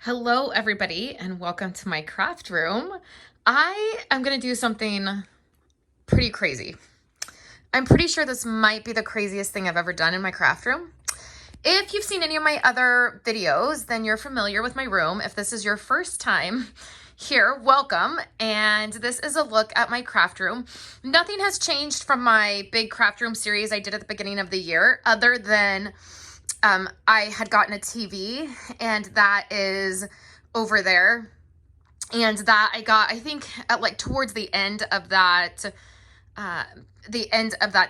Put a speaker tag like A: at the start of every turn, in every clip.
A: Hello, everybody, and welcome to my craft room. I am going to do something pretty crazy. I'm pretty sure this might be the craziest thing I've ever done in my craft room. If you've seen any of my other videos, then you're familiar with my room. If this is your first time here, welcome. And this is a look at my craft room. Nothing has changed from my big craft room series I did at the beginning of the year, other than I had gotten a TV, and that is over there. And that I got, I think, at like towards the end of that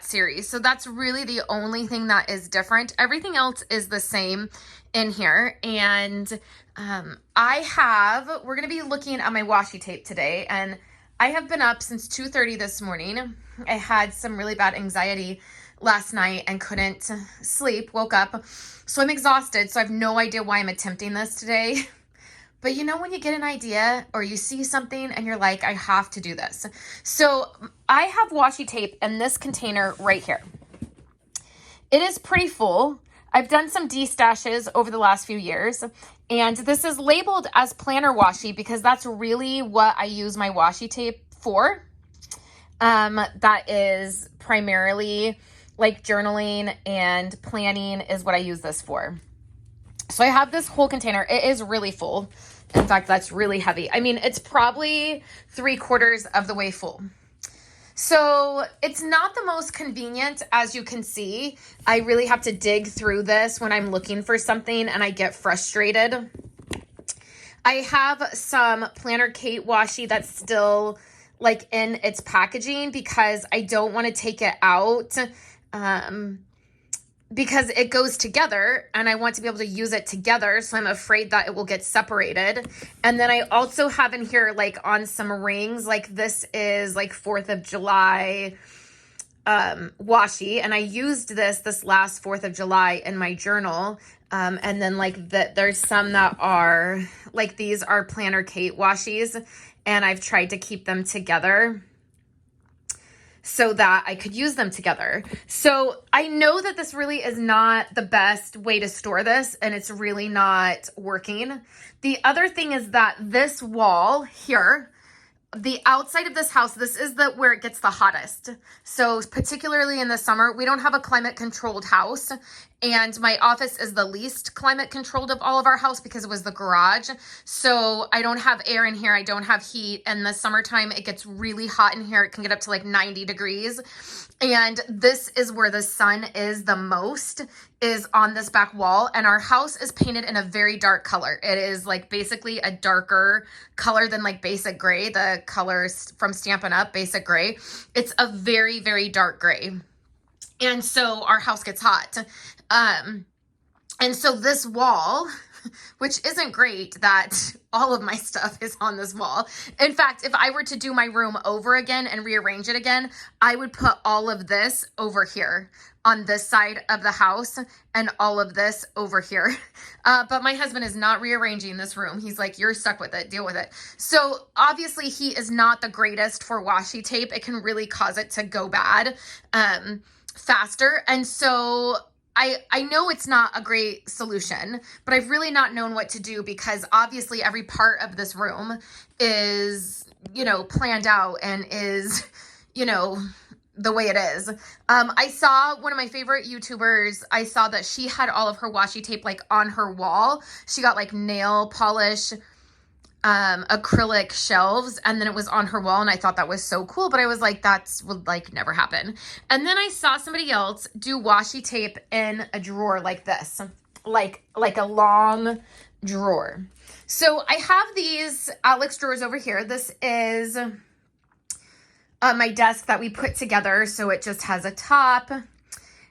A: series. So that's really the only thing that is different. Everything else is the same in here. And we're going to be looking at my washi tape today. And I have been up since 2:30 this morning. I had some really bad anxiety last night and couldn't sleep, woke up. So I'm exhausted. So I have no idea why I'm attempting this today. But you know, when you get an idea or you see something and you're like, I have to do this. So I have washi tape in this container right here. It is pretty full. I've done some destashes over the last few years, and this is labeled as planner washi because that's really what I use my washi tape for. That is primarily like journaling and planning is what I use this for. So I have this whole container. It is really full. In fact, that's really heavy. I mean, it's probably 3/4 of the way full. So it's not the most convenient, as you can see. I really have to dig through this when I'm looking for something and I get frustrated. I have some Planner Kate washi that's still like in its packaging because I don't want to take it out. Because it goes together and I want to be able to use it together. So I'm afraid that it will get separated. And then I also have in here like on some rings, like this is like 4th of July washi. And I used this last 4th of July in my journal. And then like there's some that are like, these are Planner Kate washis, and I've tried to keep them together so that I could use them together. So I know that this really is not the best way to store this, and it's really not working. The other thing is that this wall here, the outside of this house, this is where it gets the hottest. So particularly in the summer, we don't have a climate controlled house, and my office is the least climate controlled of all of our house because it was the garage. So I don't have air in here. I don't have heat. In the summertime, it gets really hot in here. It can get up to like 90 degrees. And this is where the sun is the most, is on this back wall. And our house is painted in a very dark color. It is like basically a darker color than like basic gray, the colors from Stampin' Up, basic gray. It's a very, very dark gray. And so our house gets hot. And so this wall, which isn't great that all of my stuff is on this wall. In fact, if I were to do my room over again and rearrange it again, I would put all of this over here on this side of the house and all of this over here. But my husband is not rearranging this room. He's like, you're stuck with it, deal with it. So obviously he is not the greatest for washi tape. It can really cause it to go bad faster. And so I know it's not a great solution, but I've really not known what to do because obviously every part of this room is, you know, planned out and is, you know, the way it is. I saw one of my favorite YouTubers, I saw that she had all of her washi tape like on her wall. She got like nail polish acrylic shelves, and then it was on her wall, and I thought that was so cool, but I was like, that's would like never happen. And then I saw somebody else do washi tape in a drawer like this, like a long drawer. So I have these Alex drawers over here. This is my desk that we put together, so it just has a top,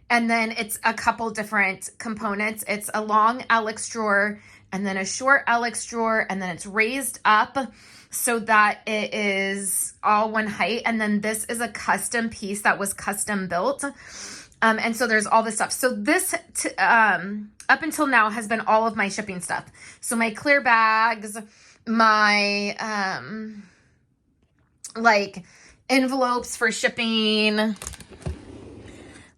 A: and then it's a couple different components. It's a long Alex drawer, and then a short Alex drawer, and then it's raised up so that it is all one height. And then this is a custom piece that was custom built. And so there's all this stuff. So this, up until now, has been all of my shipping stuff. So my clear bags, my, like envelopes for shipping,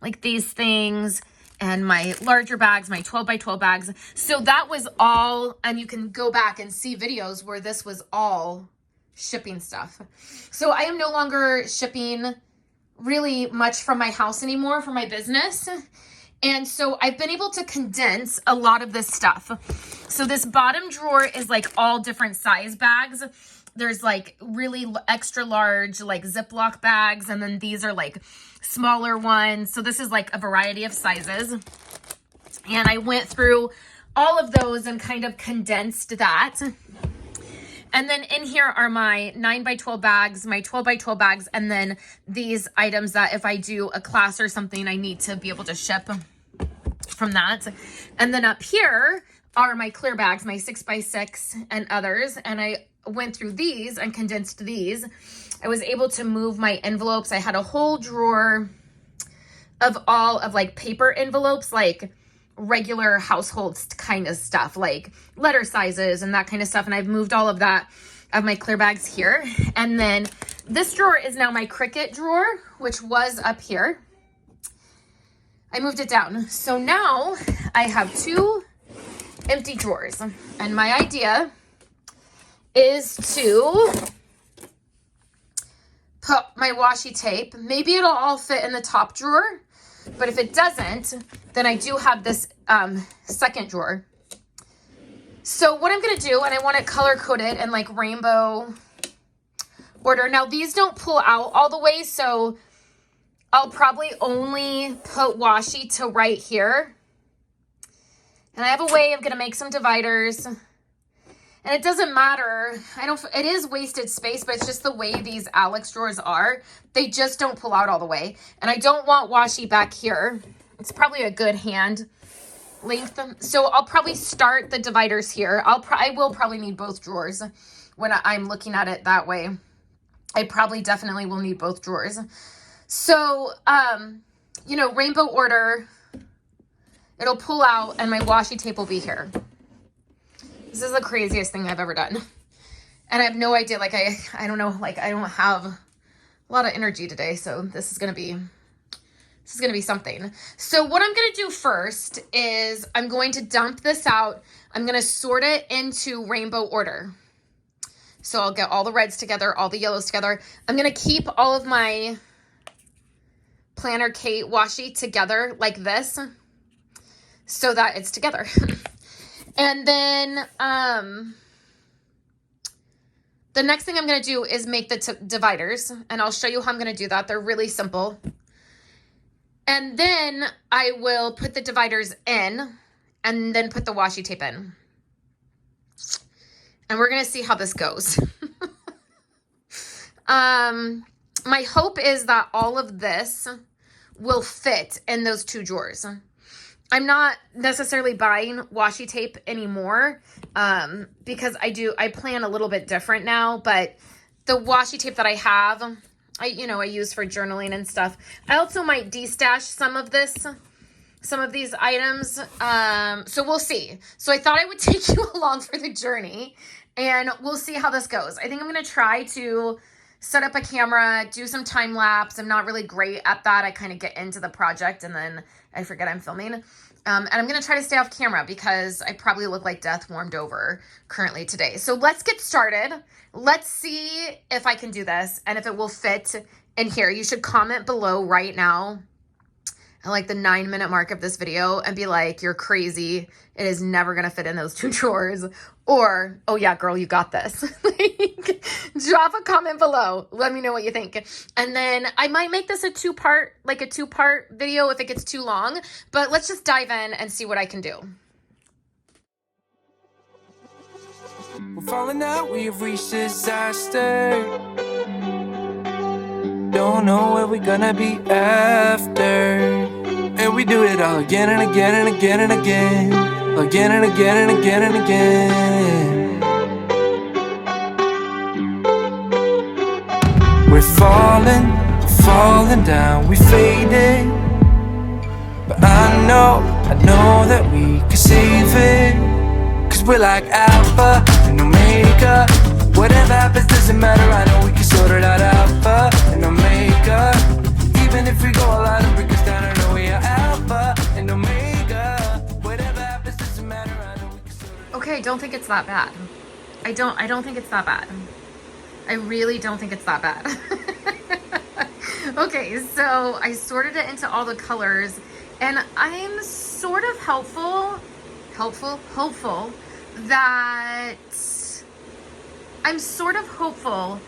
A: like these things. and my larger bags, my 12 by 12 bags. So that was all, and you can go back and see videos where this was all shipping stuff. So I am no longer shipping really much from my house anymore for my business. And so I've been able to condense a lot of this stuff. So this bottom drawer is like all different size bags. There's like really extra large, like Ziploc bags. And then these are like smaller ones. So this is like a variety of sizes. And I went through all of those and kind of condensed that. And then in here are my 9 by 12 bags, my 12 by 12 bags, and then these items that if I do a class or something, I need to be able to ship from that. And then up here are my clear bags, my 6 by 6 and others. And I went through these and condensed these. I was able to move my envelopes. I had a whole drawer of all of like paper envelopes, like regular household kind of stuff, like letter sizes and that kind of stuff. And I've moved all of that of my clear bags here. And then this drawer is now my Cricut drawer, which was up here. I moved it down. So now I have 2 empty drawers. And my idea is to put my washi tape. Maybe it'll all fit in the top drawer. But if it doesn't, then I do have this second drawer. So what I'm going to do, and I want it color coded in like rainbow order. Now these don't pull out all the way, so I'll probably only put washi to right here. And I have a way of going to make some dividers. And it doesn't matter. It is wasted space, but it's just the way these Alex drawers are. They just don't pull out all the way. And I don't want washi back here. It's probably a good hand length. So I'll probably start the dividers here. I will probably need both drawers when I'm looking at it that way. I probably definitely will need both drawers. So, you know, rainbow order, it'll pull out and my washi tape will be here. This is the craziest thing I've ever done. And I have no idea, like, I don't know, like, I don't have a lot of energy today, so this is going to be something. So what I'm going to do first is I'm going to dump this out. I'm going to sort it into rainbow order. So I'll get all the reds together, all the yellows together. I'm going to keep all of my Planner Kate washi together like this so that it's together. And then the next thing I'm going to do is make the dividers, and I'll show you how I'm going to do that. They're really simple. And then I will put the dividers in and then put the washi tape in. And we're going to see how this goes. My hope is that all of this will fit in those 2 drawers. I'm not necessarily buying washi tape anymore because I plan a little bit different now, but the washi tape that I have, I use for journaling and stuff. I also might destash some of these items. So we'll see. So I thought I would take you along for the journey and we'll see how this goes. I think I'm going to try to set up a camera, do some time lapse. I'm not really great at that. I kind of get into the project and then I forget I'm filming. And I'm going to try to stay off camera because I probably look like death warmed over currently today. So let's get started. Let's see if I can do this and if it will fit in here. You should comment below right now at like the 9-minute mark of this video and be like, you're crazy. It is never going to fit in those 2 drawers. Or, oh yeah, girl, you got this. Like, drop a comment below. Let me know what you think. And then I might make this a two-part video if it gets too long. But let's just dive in and see what I can do.
B: We're falling out, we've reached disaster. Don't know where we're gonna be after. And we do it all again and again and again and again. Again and again and again and again. We're falling down, we faded. But I know that we can save it. Cause we're like alpha and omega. Whatever happens doesn't matter, I know we can sort it out. Alpha and omega. Even if we go all out and break us down, I know we are alpha and omega.
A: don't think it's that bad. I don't think it's that bad. I really don't think it's that bad. Okay, so I sorted it into all the colors, and I'm sort of hopeful that I'm sort of hopeful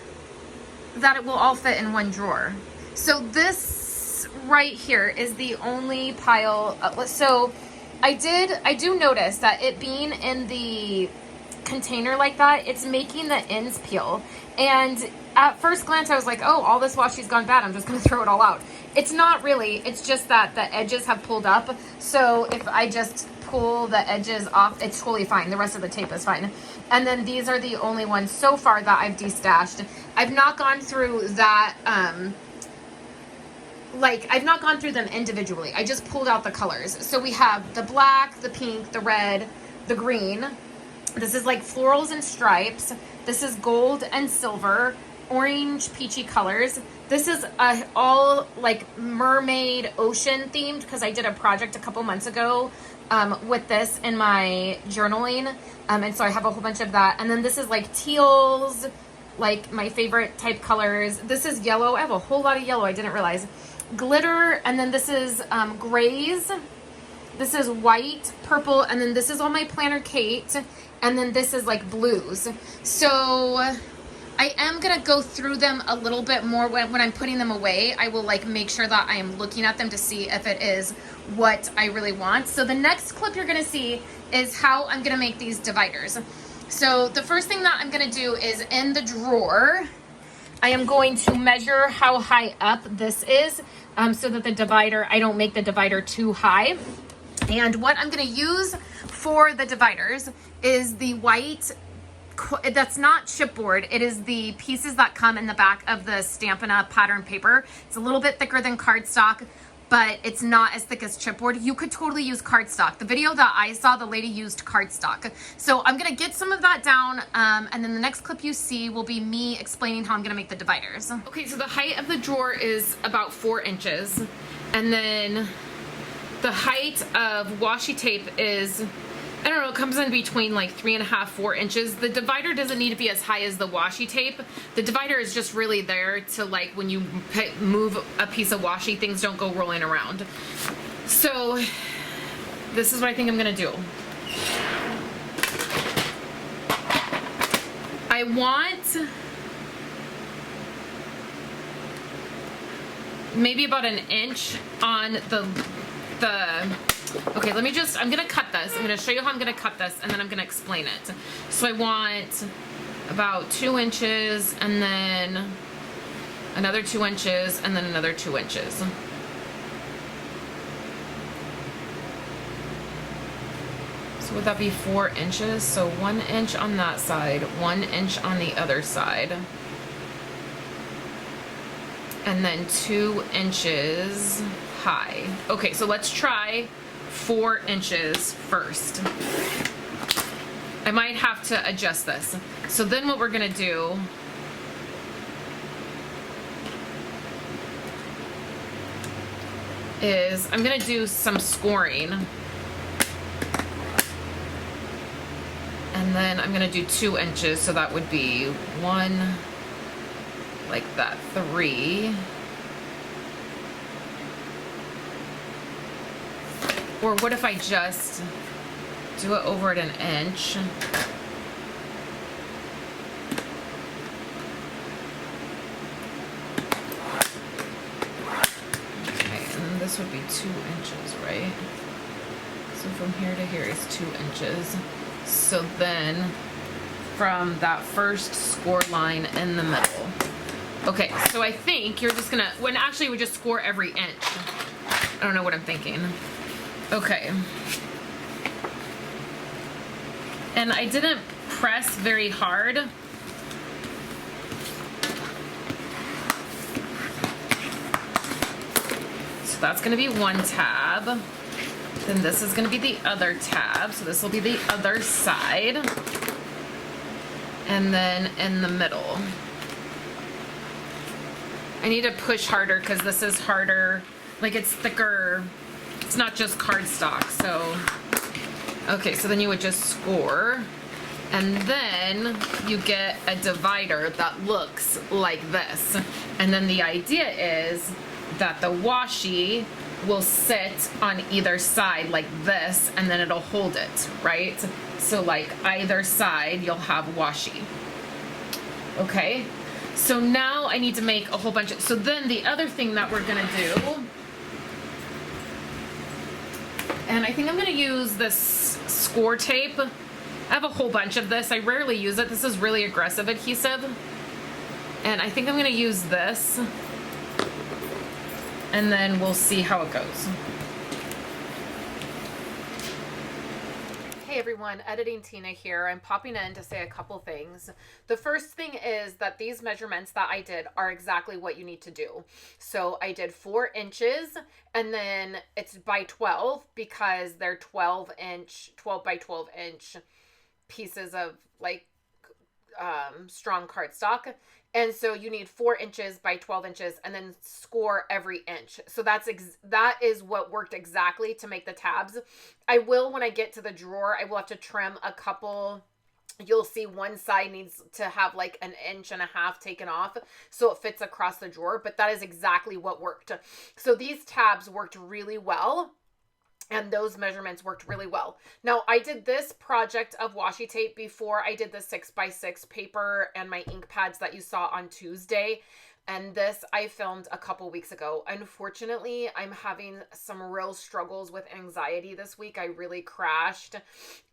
A: that it will all fit in one drawer. So this right here is the only pile. So I do notice that it being in the container like that, it's making the ends peel. And at first glance, I was like, oh, all this washi's gone bad. I'm just going to throw it all out. It's not really. It's just that the edges have pulled up. So if I just pull the edges off, it's totally fine. The rest of the tape is fine. And then these are the only ones so far that I've destashed. I've not gone through that, I've not gone through them individually. I just pulled out the colors. So we have the black, the pink, the red, the green. This is like florals and stripes. This is gold and silver, orange, peachy colors. This is all like mermaid ocean themed because I did a project a couple months ago with this in my journaling. And so I have a whole bunch of that. And then this is like teals, like my favorite type colors. This is yellow. I have a whole lot of yellow. I didn't realize. Glitter. And then this is grays. This is white, purple. And then this is all my Planner Kate. And then this is like blues. So I am going to go through them a little bit more when I'm putting them away. I will like make sure that I am looking at them to see if it is what I really want. So the next clip you're going to see is how I'm going to make these dividers. So the first thing that I'm going to do is in the drawer, I am going to measure how high up this is so that the divider, I don't make the divider too high. And what I'm going to use for the dividers is the white, that's not chipboard. It is the pieces that come in the back of the Stampin' Up! Pattern paper. It's a little bit thicker than cardstock, but it's not as thick as chipboard. You could totally use cardstock. The video that I saw, the lady used cardstock. So I'm going to get some of that down, and then the next clip you see will be me explaining how I'm going to make the dividers. Okay, so the height of the drawer is about 4 inches, and then the height of washi tape is, I don't know, it comes in between like 3.5, 4 inches. The divider doesn't need to be as high as the washi tape. The divider is just really there to like when you move a piece of washi, things don't go rolling around. So this is what I think I'm gonna do. I want maybe about 1 inch on the okay, let me just, I'm gonna cut this. I'm gonna show you how I'm gonna cut this, and then I'm gonna explain it. So I want about 2 inches, and then another 2 inches, and then another 2 inches. So would that be 4 inches? So 1 inch on that side, 1 inch on the other side, and then 2 inches high. Okay, so let's try 4 inches first. I might have to adjust this. So then what we're gonna do is I'm gonna do some scoring. And then I'm gonna do 2 inches, so that would be 1, like that, 3. Or what if I just do it over at 1 inch? Okay, and then this would be 2 inches, right? So from here to here is 2 inches. So then from that first score line in the middle. Okay, so I think you're just gonna, when actually we just score every inch. I don't know what I'm thinking. Okay. And I didn't press very hard. So that's going to be one tab. Then this is going to be the other tab. So this will be the other side. And then in the middle. I need to push harder because this is harder. Like it's thicker. It's not just cardstock, so. Okay, so then you would just score. And then you get a divider that looks like this. And then the idea is that the washi will sit on either side like this, and then it'll hold it, right? So like either side, you'll have washi. Okay, so now I need to make a whole bunch of, so then the other thing that we're gonna do, and I think I'm gonna use this score tape. I have a whole bunch of this. I rarely use it. This is really aggressive adhesive. And I think I'm gonna use this. And then we'll see how it goes. Hey everyone, Editing Tina here. I'm popping in to say a couple things. The first thing is that these measurements that I did are exactly what you need to do. So I did 4 inches, and then it's by 12 because they're 12 by 12 inch pieces of like strong cardstock. And so you need 4 inches by 12 inches and then score every inch. So that is what worked exactly to make the tabs. I will, when I get to the drawer, I will have to trim a couple. You'll see one side needs to have like 1.5 inches taken off so it fits across the drawer, but that is exactly what worked. So these tabs worked really well. And those measurements worked really well. Now, I did this project of washi tape before I did the 6x6 paper and my ink pads that you saw on Tuesday. And this I filmed a couple weeks ago. Unfortunately, I'm having some real struggles with anxiety this week. I really crashed.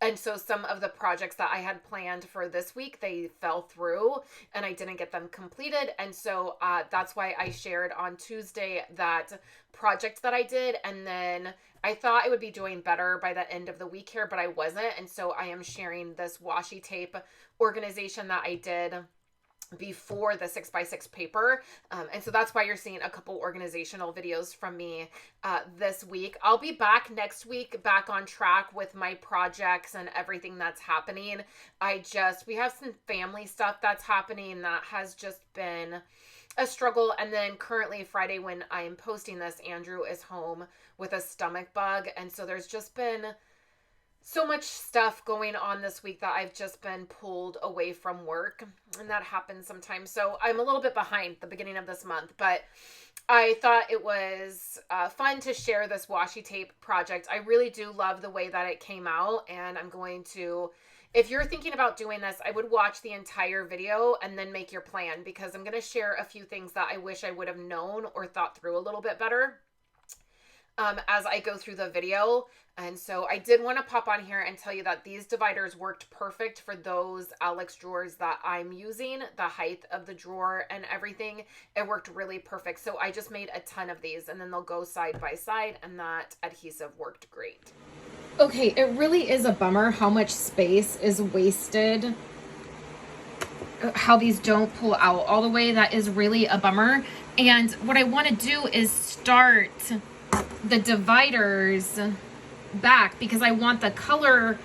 A: And so some of the projects that I had planned for this week, they fell through and I didn't get them completed. And so that's why I shared on Tuesday that project that I did. And then I thought I would be doing better by the end of the week here, but I wasn't. And so I am sharing this washi tape organization that I did before the 6x6 paper. And so that's why you're seeing a couple organizational videos from me this week. I'll be back next week, back on track with my projects and everything that's happening. We have some family stuff that's happening that has just been a struggle. And then currently Friday when I'm posting this, Andrew is home with a stomach bug. And so there's just been so much stuff going on this week that I've just been pulled away from work, and that happens sometimes. So I'm a little bit behind the beginning of this month, but I thought it was fun to share this washi tape project. I really do love the way that it came out, and I'm going to, if you're thinking about doing this, I would watch the entire video and then make your plan, because I'm going to share a few things that I wish I would have known or thought through a little bit better as I go through the video. And so I did want to pop on here and tell you that these dividers worked perfect for those Alex drawers that I'm using, the height of the drawer and everything. It worked really perfect. So I just made a ton of these, and then they'll go side by side, and that adhesive worked great. Okay, it really is a bummer how much space is wasted, how these don't pull out all the way. That is really a bummer. And what I want to do is start the dividers back, because I want the color,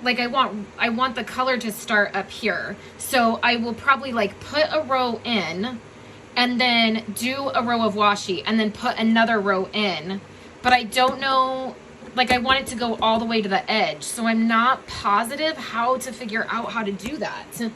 A: like I want the color to start up here. So I will probably like put a row in and then do a row of washi and then put another row in. But I don't know, like I want it to go all the way to the edge. So I'm not positive how to figure out how to do that.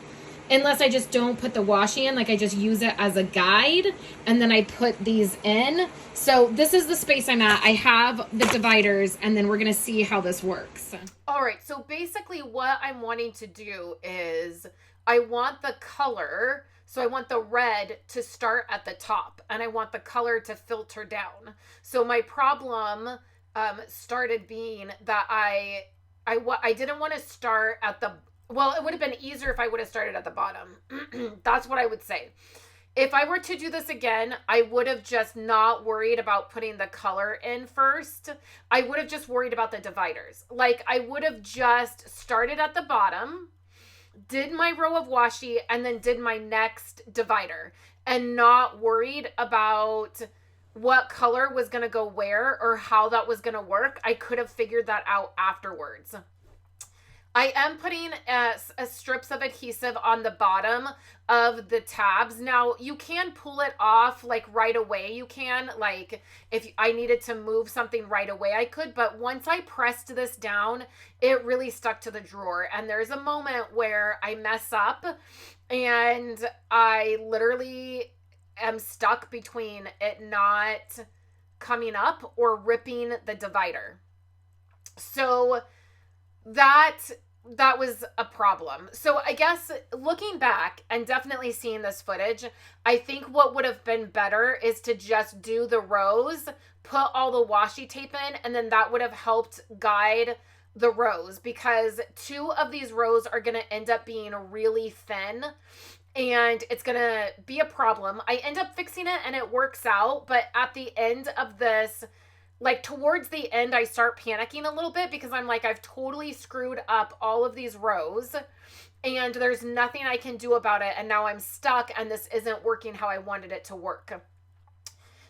A: Unless I just don't put the washi in, like I just use it as a guide and then I put these in. So this is the space I'm at. I have the dividers, and then we're going to see how this works. All right. So basically what I'm wanting to do is I want the color. So I want the red to start at the top, and I want the color to filter down. So my problem started being that I didn't want to start at the, well, it would have been easier if I would have started at the bottom. That's what I would say. If I were to do this again, I would have just not worried about putting the color in first. I would have just worried about the dividers. Like I would have just started at the bottom, did my row of washi, and then did my next divider, and not worried about what color was going to go where or how that was going to work. I could have figured that out afterwards. I am putting strips of adhesive on the bottom of the tabs. Now, you can pull it off like right away. You can, like, if I needed to move something right away, I could. But once I pressed this down, it really stuck to the drawer. And there's a moment where I mess up and I literally am stuck between it not coming up or ripping the divider. So that was a problem. So I guess looking back and definitely seeing this footage, I think what would have been better is to just do the rows, put all the washi tape in, and then that would have helped guide the rows, because 2 of these rows are going to end up being really thin and it's going to be a problem. I end up fixing it and it works out, but at the end of this, like towards the end, I start panicking a little bit because I'm like, I've totally screwed up all of these rows and there's nothing I can do about it. And now I'm stuck and this isn't working how I wanted it to work.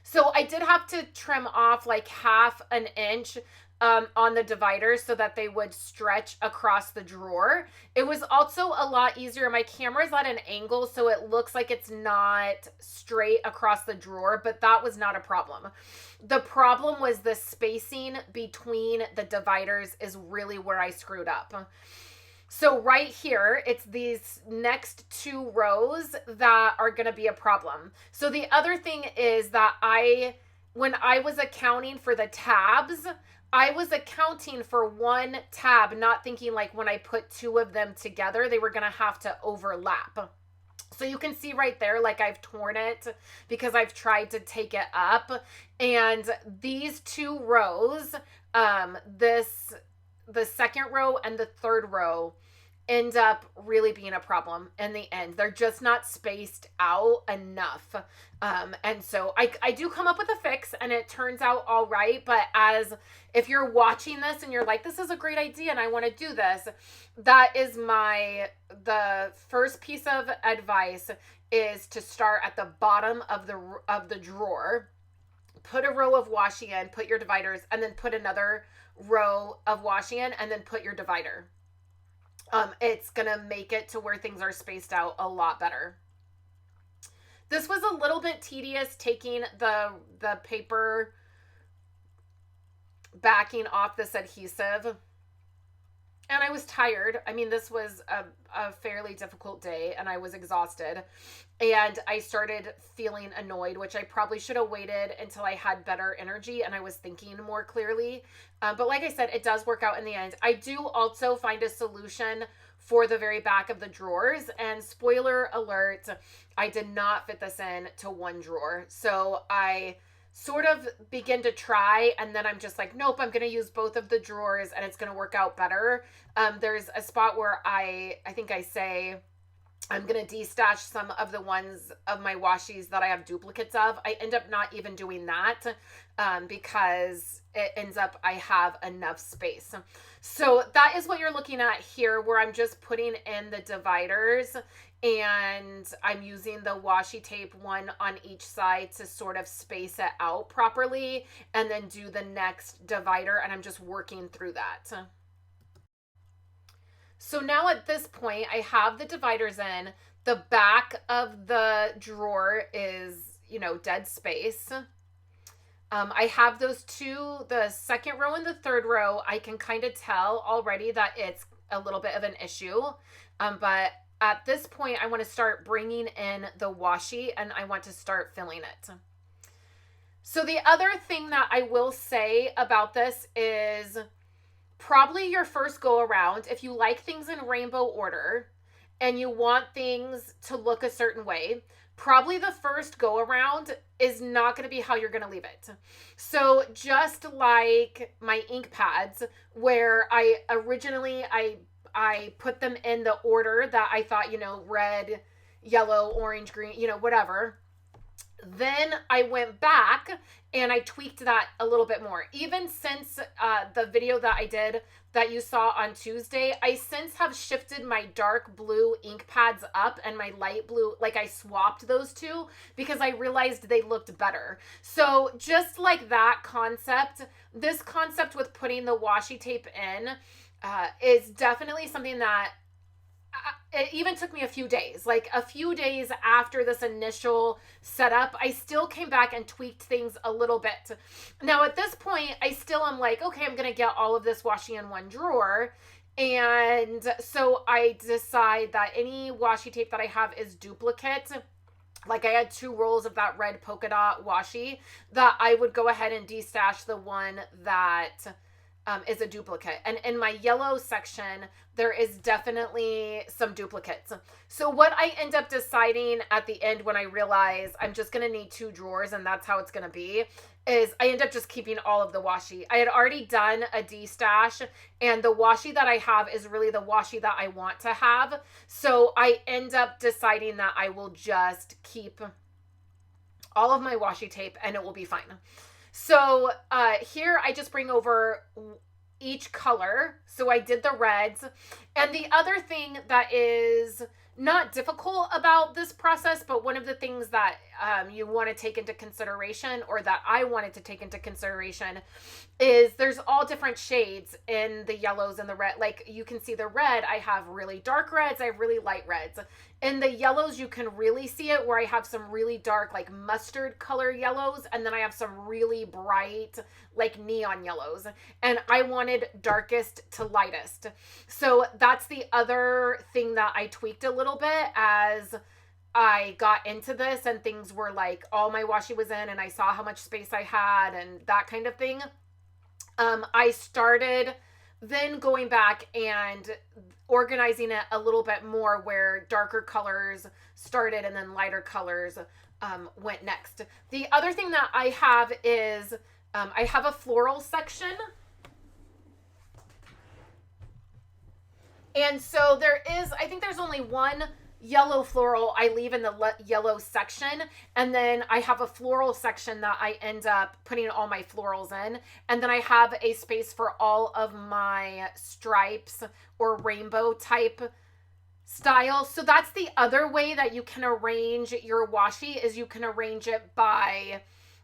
A: So I did have to trim off like 1/2 inch on the dividers so that they would stretch across the drawer. It was also a lot easier. My camera's at an angle, so it looks like it's not straight across the drawer, but that was not a problem. The problem was the spacing between the dividers is really where I screwed up. So right here, it's these next 2 rows that are going to be a problem. So the other thing is that when I was accounting for the tabs, I was accounting for 1 tab, not thinking like when I put 2 of them together, they were going to have to overlap. So you can see right there, like I've torn it because I've tried to take it up. And these 2 rows, the second row and the third row, end up really being a problem in the end. They're just not spaced out enough. And so I do come up with a fix and it turns out all right. But if you're watching this and you're like, this is a great idea and I want to do this, that is the first piece of advice is to start at the bottom of the drawer, put a row of washi in, put your dividers, and then put another row of washi in, and then put your divider. It's gonna make it to where things are spaced out a lot better. This was a little bit tedious, taking the paper backing off this adhesive. And I was tired. I mean, this was a fairly difficult day and I was exhausted. And I started feeling annoyed, which I probably should have waited until I had better energy and I was thinking more clearly. But like I said, it does work out in the end. I do also find a solution for the very back of the drawers. And spoiler alert, I did not fit this in to 1 drawer. So I sort of begin to try and then I'm just like, nope, I'm going to use both of the drawers and it's going to work out better. There's a spot where I think I say I'm going to destash some of the ones of my washis that I have duplicates of. I end up not even doing that because it ends up I have enough space. So that is what you're looking at here, where I'm just putting in the dividers and I'm using the washi tape, 1 on each side, to sort of space it out properly and then do the next divider, and I'm just working through that. So now at this point, I have the dividers in. The back of the drawer is, dead space. I have those 2, the second row and the third row. I can kind of tell already that it's a little bit of an issue. But at this point, I want to start bringing in the washi and I want to start filling it. So the other thing that I will say about this is probably your first go around, if you like things in rainbow order and you want things to look a certain way, probably the first go around is not going to be how you're going to leave it. So just like my ink pads, where I originally, I put them in the order that I thought, red, yellow, orange, green, whatever. Then I went back and I tweaked that a little bit more. Even since the video that I did that you saw on Tuesday, I since have shifted my dark blue ink pads up and my light blue, like I swapped those 2 because I realized they looked better. So just like that concept, this concept with putting the washi tape in, is definitely something that it even took me a few days. Like a few days after this initial setup, I still came back and tweaked things a little bit. Now at this point, I still am like, okay, I'm gonna get all of this washi in one drawer. And so I decide that any washi tape that I have is duplicate. Like I had 2 rolls of that red polka dot washi, that I would go ahead and destash the one that is a duplicate. And in my yellow section, there is definitely some duplicates. So what I end up deciding at the end, when I realize I'm just going to need 2 drawers and that's how it's going to be, is I end up just keeping all of the washi. I had already done a destash, and the washi that I have is really the washi that I want to have. So I end up deciding that I will just keep all of my washi tape and it will be fine. So here I just bring over each color. So I did the reds. And the other thing that is not difficult about this process, but one of the things that you want to take into consideration, or that I wanted to take into consideration, is there's all different shades in the yellows and the red. Like you can see the red, I have really dark reds, I have really light reds. In the yellows, you can really see it, where I have some really dark, like mustard color yellows, and then I have some really bright, like neon yellows. And I wanted darkest to lightest. So that's the other thing that I tweaked a little bit as I got into this, and things were like, all my washi was in and I saw how much space I had and that kind of thing. I started then going back and organizing it a little bit more, where darker colors started and then lighter colors went next. The other thing that I have is I have a floral section. And so there is, I think there's only one yellow floral I leave in the yellow section, and then I have a floral section that I end up putting all my florals in, and then I have a space for all of my stripes or rainbow type style. So that's the other way that you can arrange your washi, is you can arrange it by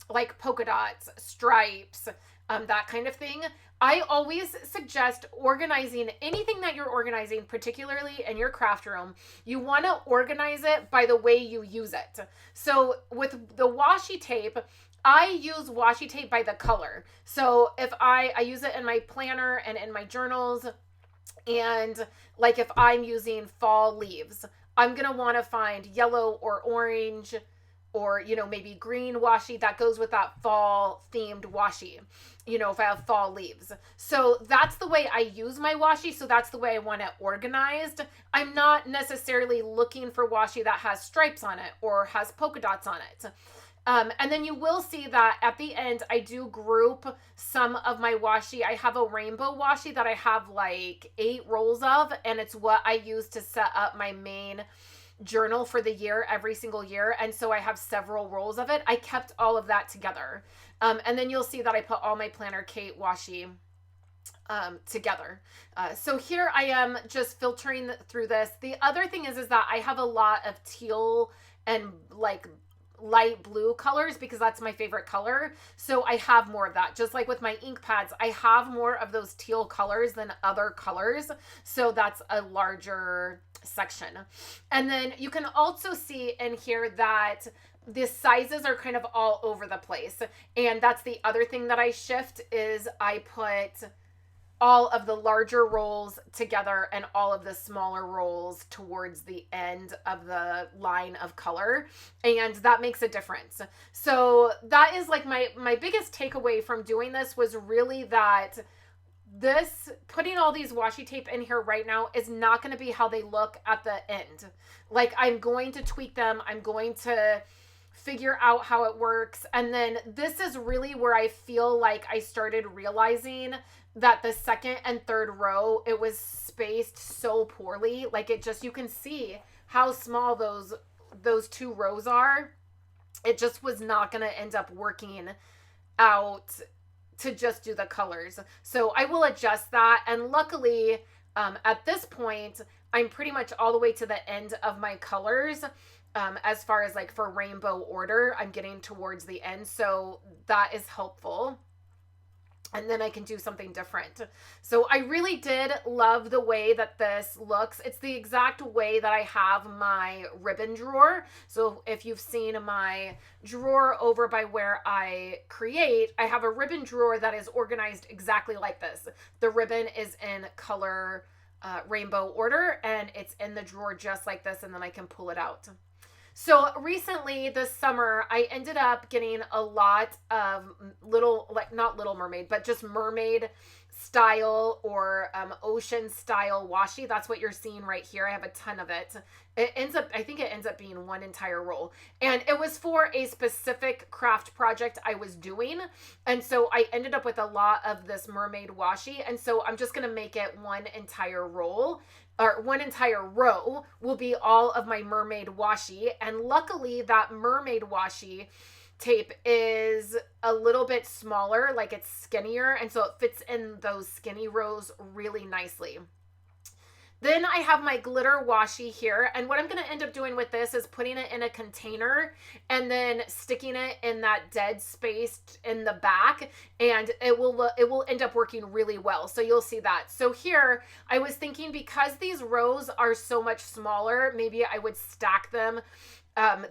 A: like polka dots, stripes, that kind of thing. I always suggest organizing anything that you're organizing, particularly in your craft room. You want to organize it by the way you use it. So with the washi tape, I use washi tape by the color. So if I use it in my planner and in my journals, and like if I'm using fall leaves, I'm going to want to find yellow or orange, or, you know, maybe green washi that goes with that fall themed washi, you know, if I have fall leaves. So that's the way I use my washi. So that's the way I want it organized. I'm not necessarily looking for washi that has stripes on it or has polka dots on it. And then you will see that at the end, I do group some of my washi. I have a rainbow washi that I have like 8 rolls of, and it's what I use to set up my main journal for the year, every single year. And so I have several rolls of it. I kept all of that together. And then you'll see that I put all my Planner Kate washi together. So here I am just filtering through this. The other thing is that I have a lot of teal and like light blue colors, because that's my favorite color. So I have more of that. Just like with my ink pads, I have more of those teal colors than other colors. So that's a larger section. And then you can also see in here that the sizes are kind of all over the place. And that's the other thing that I shift, is I put all of the larger rolls together and all of the smaller rolls towards the end of the line of color, and that makes a difference. So that is like my biggest takeaway from doing this, was really that this, putting all these washi tape in here right now, is not going to be how they look at the end. Like, I'm going to tweak them. I'm going to figure out how it works. And then this is really where I feel like I started realizing that the second and third row, it was spaced so poorly. Like, it just, you can see how small those 2 rows are. It just was not going to end up working out to just do the colors. So I will adjust that. And luckily, at this point, I'm pretty much all the way to the end of my colors. As far as like for rainbow order, I'm getting towards the end. So that is helpful. and then I can do something different. So I really did love the way that this looks. It's the exact way that I have my ribbon drawer. So if you've seen my drawer over by where I create, I have a ribbon drawer that is organized exactly like this. The ribbon is in color rainbow order, and it's in the drawer just like this, and then I can pull it out. So recently this summer, I ended up getting a lot of little, like not Little Mermaid, but just mermaid style or ocean style washi. That's what you're seeing right here. I have a ton of it. I think it ends up being one entire roll. And it was for a specific craft project I was doing. And so I ended up with a lot of this mermaid washi. And so I'm just going to make it one entire roll, or one entire row will be all of my mermaid washi. And luckily that mermaid washi tape is a little bit smaller, like it's skinnier, and so it fits in those skinny rows really nicely. Then I have my glitter washi here, and what I'm going to end up doing with this is putting it in a container and then sticking it in that dead space in the back, and it will end up working really well. So you'll see that. So here I was thinking, because these rows are so much smaller, maybe I would stack them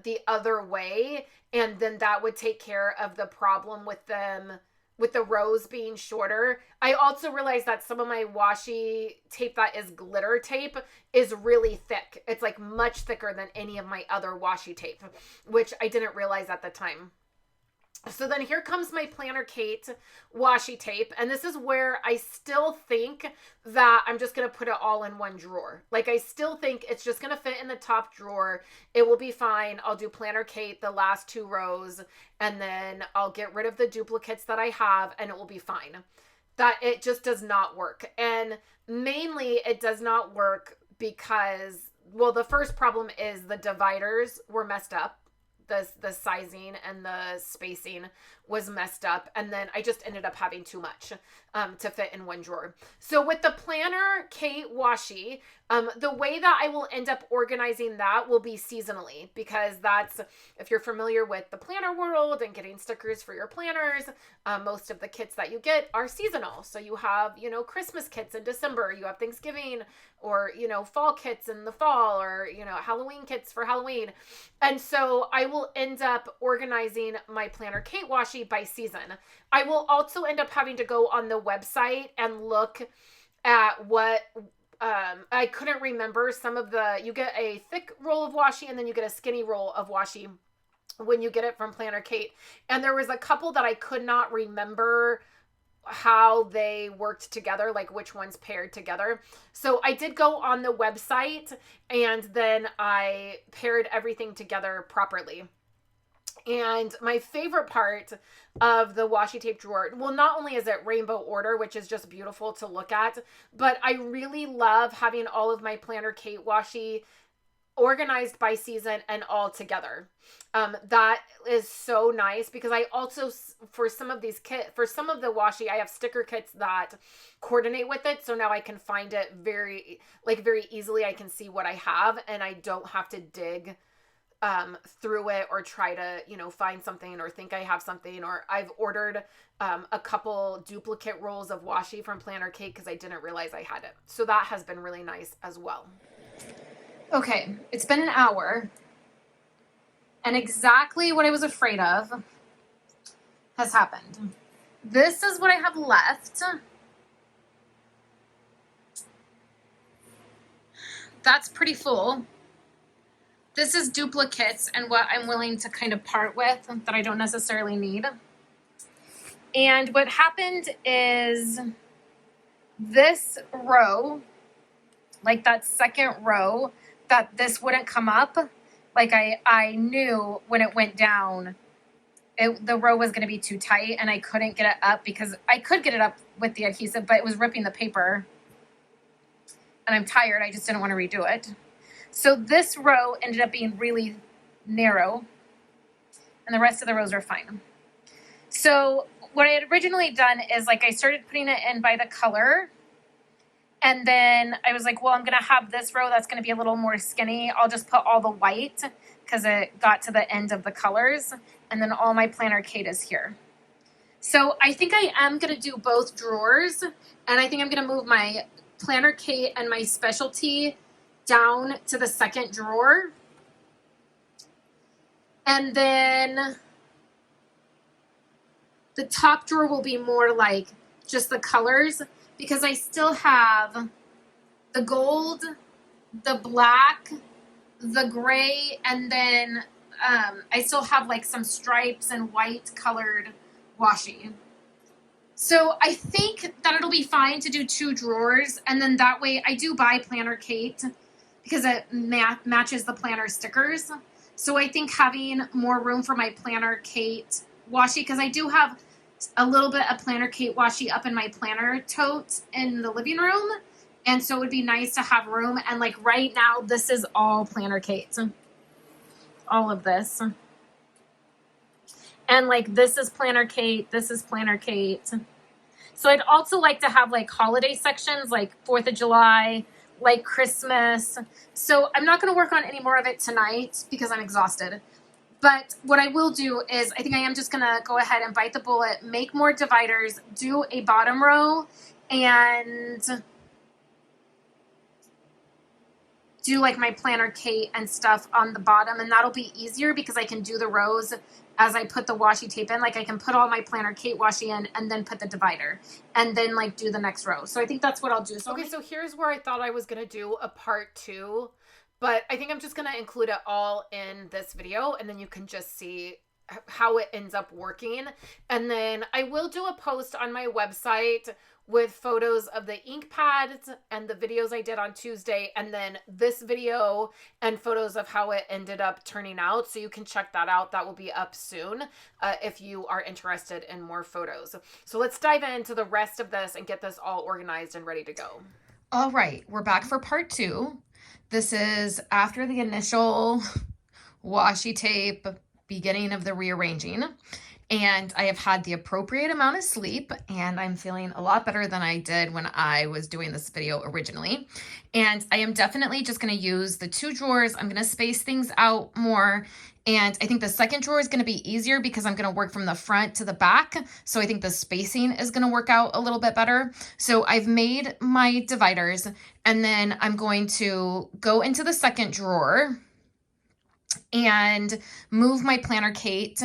A: the other way, and then that would take care of the problem with them, with the rows being shorter. I also realized that some of my washi tape that is glitter tape is really thick. It's like much thicker than any of my other washi tape, which I didn't realize at the time. So then here comes my Planner Kate washi tape, and this is where I still think that I'm just going to put it all in one drawer. Like, I still think it's just going to fit in the top drawer. It will be fine. I'll do Planner Kate the last 2 rows, and then I'll get rid of the duplicates that I have, and it will be fine. That it just does not work. And mainly it does not work because, well, the first problem is the dividers were messed up. The sizing and the spacing was messed up, and then I just ended up having too much to fit in one drawer. So with the Planner Kate washi, the way that I will end up organizing that will be seasonally, because that's, if you're familiar with the planner world and getting stickers for your planners, most of the kits that you get are seasonal. So you have, you know, Christmas kits in December, you have Thanksgiving, or, you know, fall kits in the fall, or, you know, Halloween kits for Halloween. And so I will end up organizing my Planner Kate washi by season. I will also end up having to go on the website and look at what, I couldn't remember some of the, you get a thick roll of washi and then you get a skinny roll of washi when you get it from Planner Kate. And there was a couple that I could not remember how they worked together, like which ones paired together. So I did go on the website and then I paired everything together properly. And my favorite part of the washi tape drawer, well, not only is it rainbow order, which is just beautiful to look at, but I really love having all of my Planner Kate washi organized by season and all together. That is so nice, because I also, for some of these kits, for some of the washi, I have sticker kits that coordinate with it. So now I can find it very easily. I can see what I have, and I don't have to dig through it or try to, you know, find something or think I have something. Or I've ordered a couple duplicate rolls of washi from Planner Kate because I didn't realize I had it. So that has been really nice as well. Okay, it's been an hour, and exactly what I was afraid of has happened. This is what I have left. That's pretty full. This is duplicates and what I'm willing to kind of part with that I don't necessarily need. And what happened is this row, like that second row, that this wouldn't come up. Like I knew when it went down, the row was going to be too tight, and I couldn't get it up, because I could get it up with the adhesive, but it was ripping the paper. And I'm tired. I just didn't want to redo it. So this row ended up being really narrow, and the rest of the rows are fine. So what I had originally done is, like, I started putting it in by the color. And then I was like, well, I'm going to have this row that's going to be a little more skinny. I'll just put all the white because it got to the end of the colors. And then all my Planner Kate is here. So I think I am going to do both drawers, and I think I'm going to move my Planner Kate and my specialty down to the second drawer. And then the top drawer will be more like just the colors, because I still have the gold, the black, the gray, and then I still have like some stripes and white colored washi. So I think that it'll be fine to do 2 drawers, and then that way I do buy Planner Kate because it matches the planner stickers. So I think having more room for my Planner Kate washi, because I do have a little bit of Planner Kate washi up in my planner tote in the living room, and so it would be nice to have room. And like right now, this is all Planner Kate, all of this. And like this is Planner Kate, this is Planner Kate. So I'd also like to have like holiday sections, like 4th of July, like Christmas. So I'm not going to work on any more of it tonight because I'm exhausted. But what I will do is I think I am just going to go ahead and bite the bullet, make more dividers, do a bottom row, and do like my Planner Kate and stuff on the bottom. And that'll be easier because I can do the rows as I put the washi tape in. Like I can put all my Planner Kate washi in and then put the divider and then like do the next row. So I think that's what I'll do. So
C: okay, so here's where I thought I was going to do a part 2, but I think I'm just going to include it all in this video, and then you can just see how it ends up working. And then I will do a post on my website with photos of the ink pads and the videos I did on Tuesday, and then this video and photos of how it ended up turning out. So you can check that out. That will be up soon if you are interested in more photos. So let's dive into the rest of this and get this all organized and ready to go.
A: All right, we're back for part 2. This is after the initial washi tape, beginning of the rearranging. And I have had the appropriate amount of sleep, and I'm feeling a lot better than I did when I was doing this video originally. And I am definitely just going to use the 2 drawers. I'm going to space things out more. And I think the second drawer is going to be easier because I'm going to work from the front to the back. So I think the spacing is going to work out a little bit better. So I've made my dividers, and then I'm going to go into the second drawer and move my Planner Kate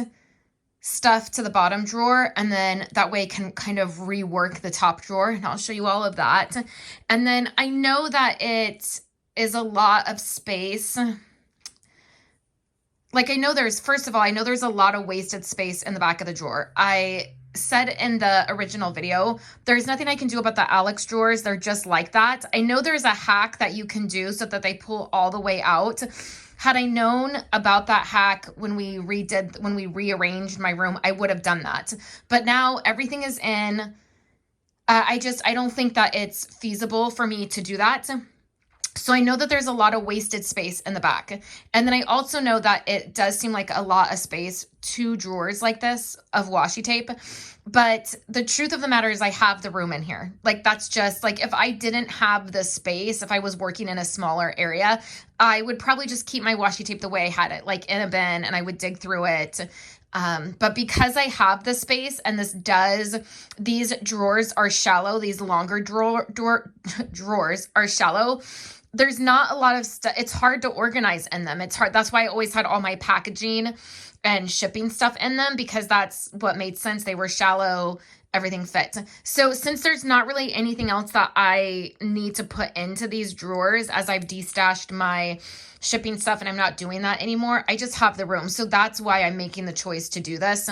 A: stuff to the bottom drawer, and then that way I can kind of rework the top drawer, and I'll show you all of that. And then I know that it is a lot of space. Like I know there's a lot of wasted space in the back of the drawer. I said in the original video, there's nothing I can do about the Alex drawers. They're just like that. I know there's a hack that you can do so that they pull all the way out. Had I known about that hack when we rearranged my room, I would have done that. But now everything is in. I don't think that it's feasible for me to do that. So I know that there's a lot of wasted space in the back. And then I also know that it does seem like a lot of space, 2 drawers like this of washi tape. But the truth of the matter is I have the room in here. Like that's just like, if I didn't have the space, if I was working in a smaller area, I would probably just keep my washi tape the way I had it, like in a bin, and I would dig through it. But because I have the space, and these drawers are shallow, these longer drawers are shallow. There's not a lot of stuff. It's hard to organize in them. It's hard. That's why I always had all my packaging and shipping stuff in them, because that's what made sense. They were shallow, everything fit. So since there's not really anything else that I need to put into these drawers, as I've destashed my shipping stuff and I'm not doing that anymore, I just have the room. So that's why I'm making the choice to do this.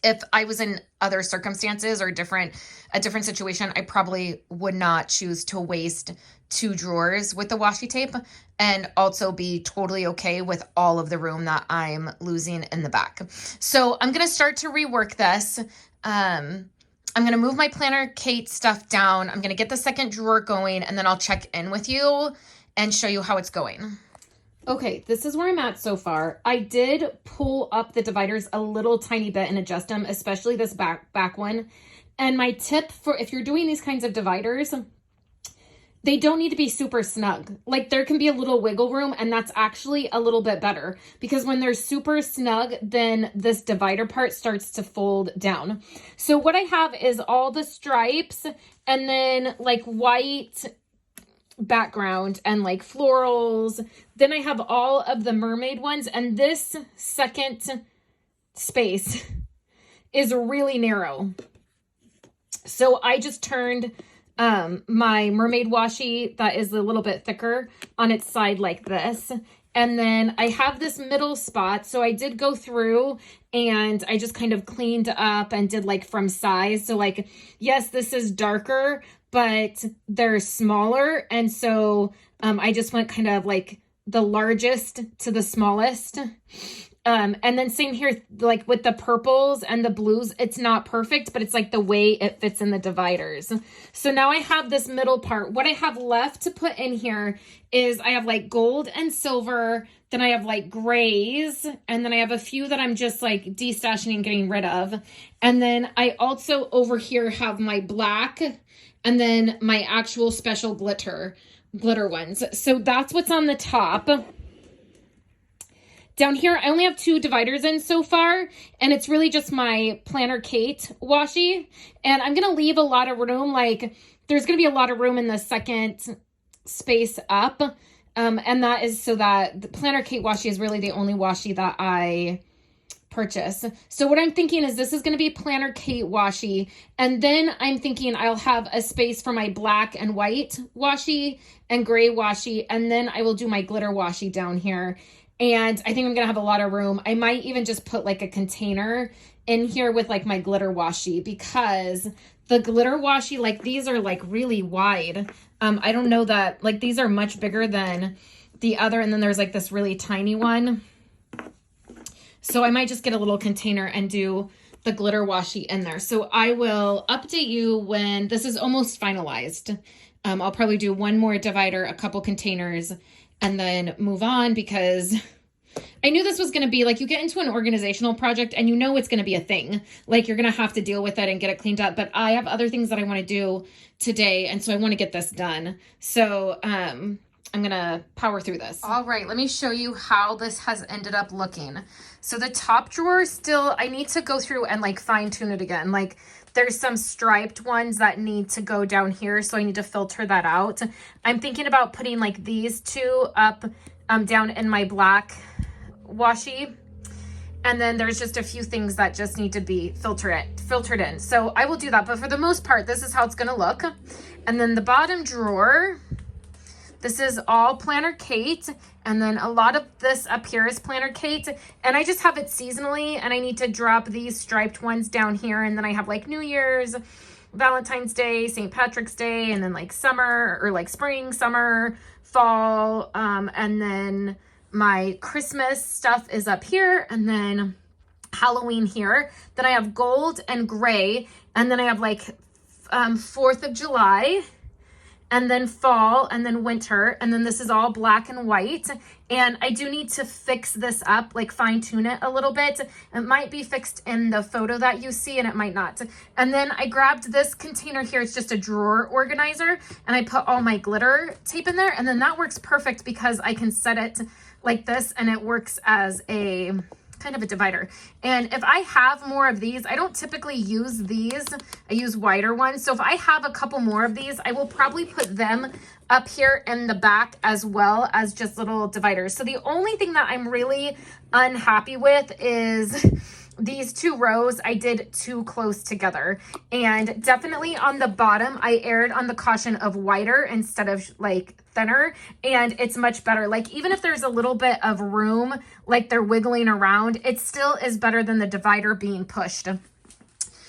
A: If I was in other circumstances or a different situation, I probably would not choose to waste 2 drawers with the washi tape, and also be totally okay with all of the room that I'm losing in the back. So I'm going to start to rework this. I'm going to move my Planner Kate stuff down. I'm going to get the second drawer going, and then I'll check in with you and show you how it's going. Okay, this is where I'm at so far. I did pull up the dividers a little tiny bit and adjust them, especially this back one. And my tip for if you're doing these kinds of dividers, they don't need to be super snug. Like there can be a little wiggle room, and that's actually a little bit better, because when they're super snug, then this divider part starts to fold down. So what I have is all the stripes and then like white background and like florals. Then I have all of the mermaid ones, and this second space is really narrow. So I just turned my mermaid washi that is a little bit thicker on its side like this. And then I have this middle spot. So I did go through and I just kind of cleaned up and did like from size. So like, yes, this is darker, but they're smaller. And so I just went kind of like the largest to the smallest. And then same here, like with the purples and the blues, it's not perfect, but it's like the way it fits in the dividers. So now I have this middle part. What I have left to put in here is I have like gold and silver, then I have like grays, and then I have a few that I'm just like destashing and getting rid of. And then I also over here have my black and then my actual special glitter ones. So that's what's on the top. Down here, I only have 2 dividers in so far, and it's really just my Planner Kate washi. And I'm going to leave a lot of room, like there's going to be a lot of room in the second space up. And that is so that the Planner Kate washi is really the only washi that I purchase. So what I'm thinking is this is going to be Planner Kate washi. And then I'm thinking I'll have a space for my black and white washi and gray washi. And then I will do my glitter washi down here. And I think I'm going to have a lot of room. I might even just put like a container in here with like my glitter washi, because the glitter washi, like these are like really wide. I don't know that, like these are much bigger than the other. And then there's like this really tiny one. So I might just get a little container and do the glitter washi in there. So I will update you when this is almost finalized. I'll probably do one more divider, a couple containers, and then move on, because I knew this was going to be like, you get into an organizational project and you know it's going to be a thing. Like you're going to have to deal with it and get it cleaned up. But I have other things that I want to do today. And so I want to get this done. So I'm going to power through this. All right, let me show you how this has ended up looking. So the top drawer still, I need to go through and like fine tune it again. Like there's some striped ones that need to go down here, so I need to filter that out. I'm thinking about putting like these 2 up down in my black washi. And then there's just a few things that just need to be filtered in. So I will do that. But for the most part, this is how it's going to look. And then the bottom drawer, this is all Planner Kate. And then a lot of this up here is Planner Kate. And I just have it seasonally, and I need to drop these striped ones down here. And then I have like New Year's, Valentine's Day, St. Patrick's Day, and then like summer, or like spring, summer, fall. And then my Christmas stuff is up here, and then Halloween here. Then I have gold and gray. And then I have like 4th of July. And then fall, and then winter, and then this is all black and white. And I do need to fix this up, like fine tune it a little bit. It might be fixed in the photo that you see, and it might not. And then I grabbed this container here. It's just a drawer organizer, and I put all my glitter tape in there. And then that works perfect because I can set it like this, and it works as a kind of a divider. And if I have more of these, I don't typically use these. I use wider ones. So if I have a couple more of these, I will probably put them up here in the back as well as just little dividers. So the only thing that I'm really unhappy with is these 2 rows I did too close together. And definitely on the bottom, I erred on the caution of wider instead of like thinner, and it's much better. Like even if there's a little bit of room, like they're wiggling around, it still is better than the divider being pushed.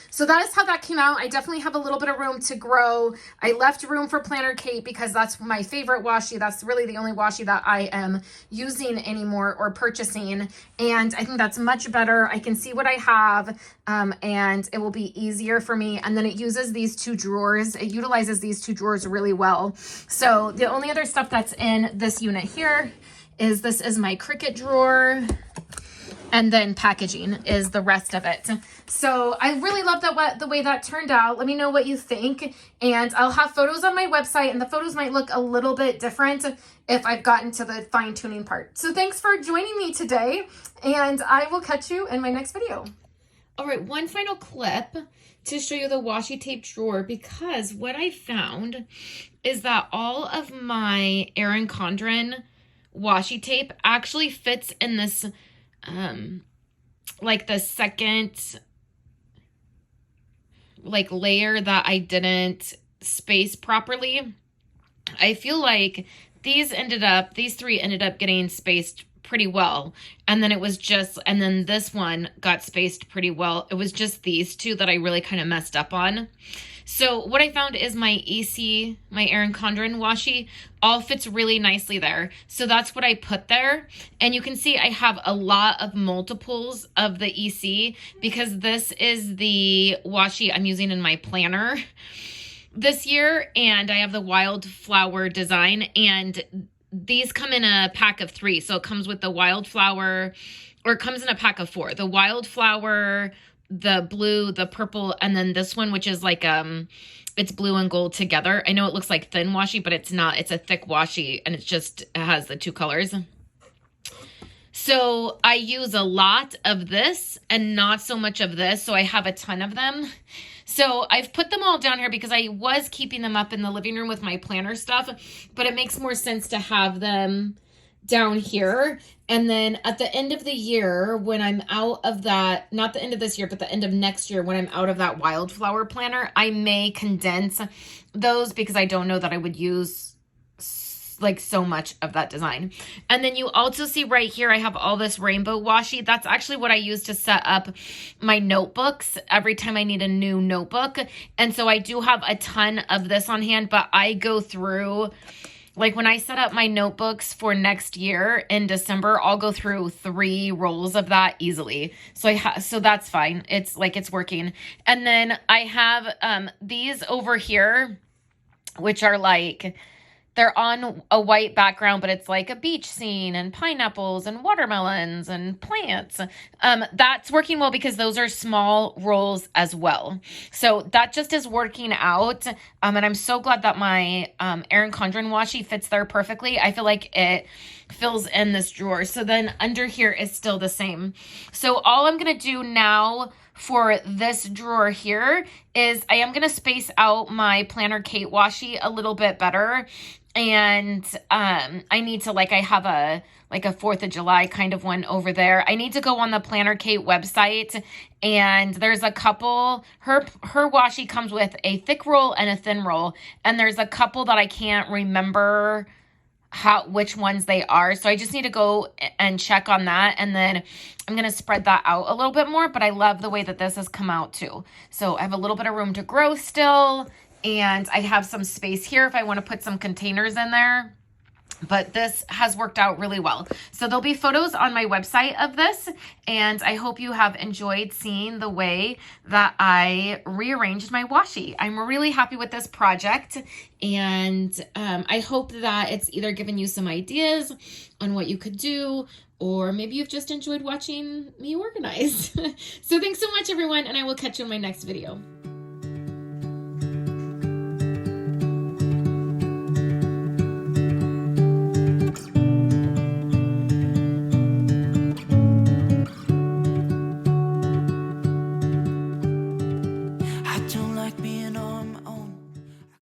A: So that is how that came out. I definitely have a little bit of room to grow. I left room for Planner Kate because that's my favorite washi. That's really the only washi that I am using anymore or purchasing. And I think that's much better. I can see what I have, and it will be easier for me. And then it uses these 2 drawers. It utilizes these 2 drawers really well. So the only other stuff that's in this unit here is this is my Cricut drawer. and then packaging is the rest of it. So I really love that the way that turned out. Let me know what you think, and I'll have photos on my website, and the photos might look a little bit different if I've gotten to the fine-tuning part. So thanks for joining me today, and I will catch you in my next video. All right, one final clip to show you the washi tape drawer, because what I found is that all of my Erin Condren washi tape actually fits in this like the second like layer that I didn't space properly. I feel like these three ended up getting spaced pretty well, and then this one got spaced pretty well. It was just these two that I really kind of messed up on. So what I found is my EC, my Erin Condren washi, all fits really nicely there. So that's what I put there. And you can see I have a lot of multiples of the EC, because this is the washi I'm using in my planner this year. And I have the wildflower design, and these come in a pack of 3. So it comes with the wildflower, or it comes in a pack of 4. The wildflower, the blue, the purple, and then this one, which is like it's blue and gold together. I know it looks like thin washi, but it's not. It's a thick washi, and it has the 2 colors. So I use a lot of this and not so much of this, so I have a ton of them. So I've put them all down here because I was keeping them up in the living room with my planner stuff, but it makes more sense to have them down here. And then at the end of the year, when I'm out of that, not the end of this year, but the end of next year, when I'm out of that wildflower planner, I may condense those, because I don't know that I would use like so much of that design. And then you also see right here, I have all this rainbow washi. That's actually what I use to set up my notebooks every time I need a new notebook. And so I do have a ton of this on hand, but I go through, like when I set up my notebooks for next year in December, I'll go through 3 rolls of that easily. So that's fine. It's working. And then I have these over here, which are like, they're on a white background, but it's like a beach scene and pineapples and watermelons and plants. That's working well because those are small rolls as well. So that just is working out. And I'm so glad that my Erin Condren washi fits there perfectly. I feel like it fills in this drawer. So then under here is still the same. So all I'm going to do now for this drawer here is I am going to space out my Planner Kate washi a little bit better. And I need to, I have a 4th of July kind of one over there. I need to go on the Planner Kate website, and there's a couple, her washi comes with a thick roll and a thin roll, and there's a couple that I can't remember which ones they are. So I just need to go and check on that, and then I'm going to spread that out a little bit more, but I love the way that this has come out too. So I have a little bit of room to grow still. And I have some space here if I want to put some containers in there. But this has worked out really well. So there'll be photos on my website of this. And I hope you have enjoyed seeing the way that I rearranged my washi. I'm really happy with this project. And I hope that it's either given you some ideas on what you could do, or maybe you've just enjoyed watching me organize. So thanks so much, everyone. And I will catch you in my next video.